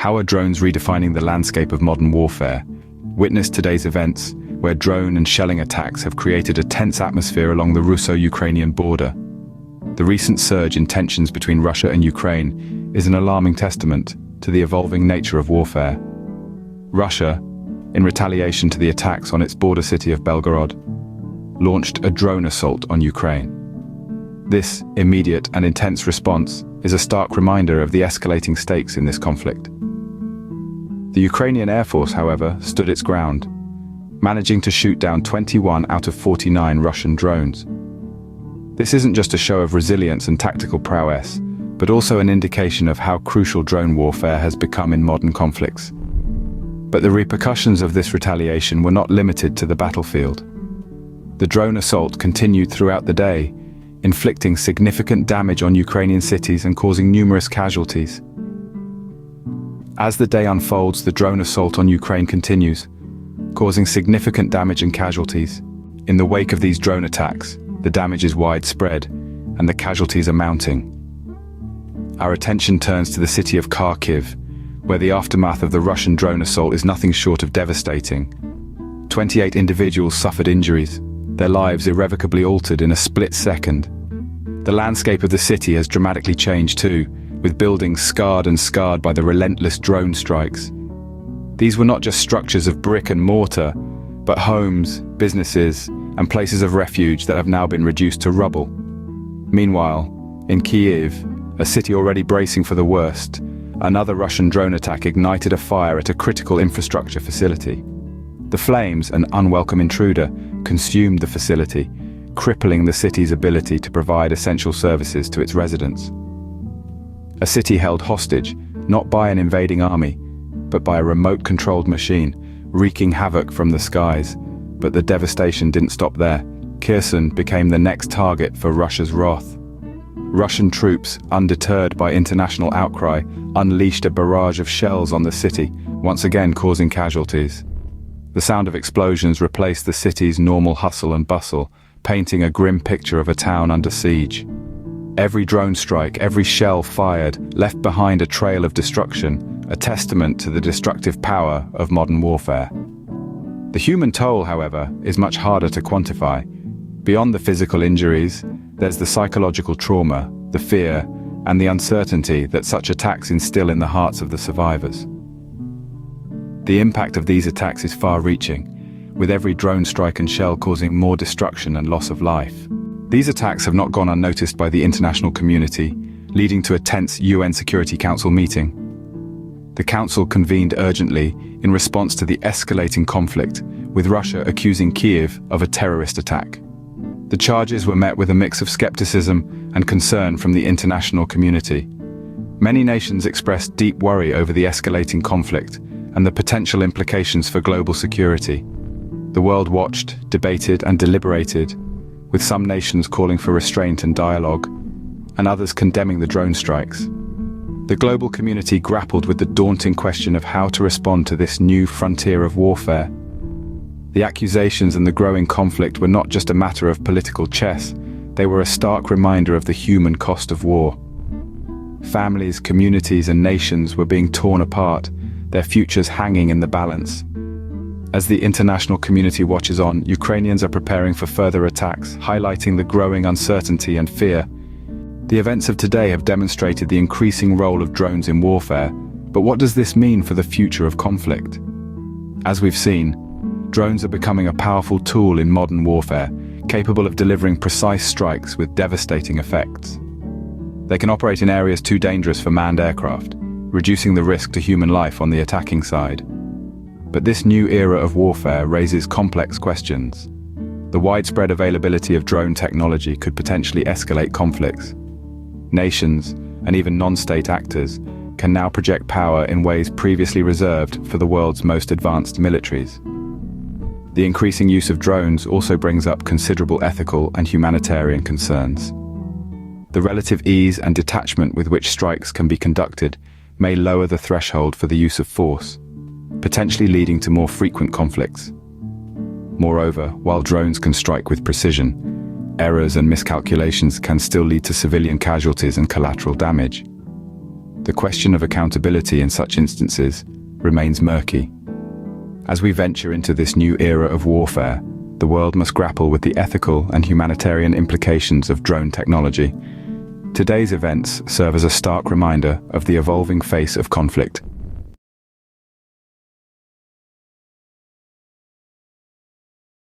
How are drones redefining the landscape of modern warfare? Witness today's events, where drone and shelling attacks have created a tense atmosphere along the Russo-Ukrainian border. The recent surge in tensions between Russia and Ukraine is an alarming testament to the evolving nature of warfare. Russia, in retaliation to the attacks on its border city of Belgorod, launched a drone assault on Ukraine. This immediate and intense response is a stark reminder of the escalating stakes in this conflict. The Ukrainian Air Force, however, stood its ground, managing to shoot down 21 out of 49 Russian drones. This isn't just a show of resilience and tactical prowess, but also an indication of how crucial drone warfare has become in modern conflicts. But the repercussions of this retaliation were not limited to the battlefield. The drone assault continued throughout the day, inflicting significant damage on Ukrainian cities and causing numerous casualties. As the day unfolds, the drone assault on Ukraine continues, causing significant damage and casualties. In the wake of these drone attacks, the damage is widespread, and the casualties are mounting. Our attention turns to the city of Kharkiv, where the aftermath of the Russian drone assault is nothing short of devastating. 28 individuals suffered injuries, their lives irrevocably altered in a split second. The landscape of the city has dramatically changed too, with buildings scarred by the relentless drone strikes. These were not just structures of brick and mortar, but homes, businesses, and places of refuge that have now been reduced to rubble. Meanwhile, in Kyiv, a city already bracing for the worst, another Russian drone attack ignited a fire at a critical infrastructure facility. The flames, an unwelcome intruder, consumed the facility, crippling the city's ability to provide essential services to its residents. A city held hostage, not by an invading army, but by a remote-controlled machine, wreaking havoc from the skies. But the devastation didn't stop there. Kherson became the next target for Russia's wrath. Russian troops, undeterred by international outcry, unleashed a barrage of shells on the city, once again causing casualties. The sound of explosions replaced the city's normal hustle and bustle, painting a grim picture of a town under siege. Every drone strike, every shell fired, left behind a trail of destruction, a testament to the destructive power of modern warfare. The human toll, however, is much harder to quantify. Beyond the physical injuries, there's the psychological trauma, the fear, and the uncertainty that such attacks instill in the hearts of the survivors. The impact of these attacks is far-reaching, with every drone strike and shell causing more destruction and loss of life. These attacks have not gone unnoticed by the international community, leading to a tense UN Security Council meeting. The Council convened urgently in response to the escalating conflict, with Russia accusing Kyiv of a terrorist attack. The charges were met with a mix of skepticism and concern from the international community. Many nations expressed deep worry over the escalating conflict and the potential implications for global security. The world watched, debated, and deliberated, with some nations calling for restraint and dialogue, and others condemning the drone strikes. The global community grappled with the daunting question of how to respond to this new frontier of warfare. The accusations and the growing conflict were not just a matter of political chess, they were a stark reminder of the human cost of war. Families, communities, and nations were being torn apart, their futures hanging in the balance. As the international community watches on, Ukrainians are preparing for further attacks, highlighting the growing uncertainty and fear. The events of today have demonstrated the increasing role of drones in warfare, but what does this mean for the future of conflict? As we've seen, drones are becoming a powerful tool in modern warfare, capable of delivering precise strikes with devastating effects. They can operate in areas too dangerous for manned aircraft, reducing the risk to human life on the attacking side. But this new era of warfare raises complex questions. The widespread availability of drone technology could potentially escalate conflicts. Nations, and even non-state actors, can now project power in ways previously reserved for the world's most advanced militaries. The increasing use of drones also brings up considerable ethical and humanitarian concerns. The relative ease and detachment with which strikes can be conducted may lower the threshold for the use of force, potentially leading to more frequent conflicts. Moreover, while drones can strike with precision, errors and miscalculations can still lead to civilian casualties and collateral damage. The the question of accountability in such instances remains murky. As we venture into this new era of warfare, the world must grapple with the ethical and humanitarian implications of drone technology. Today's events serve as a stark reminder of the evolving face of conflict,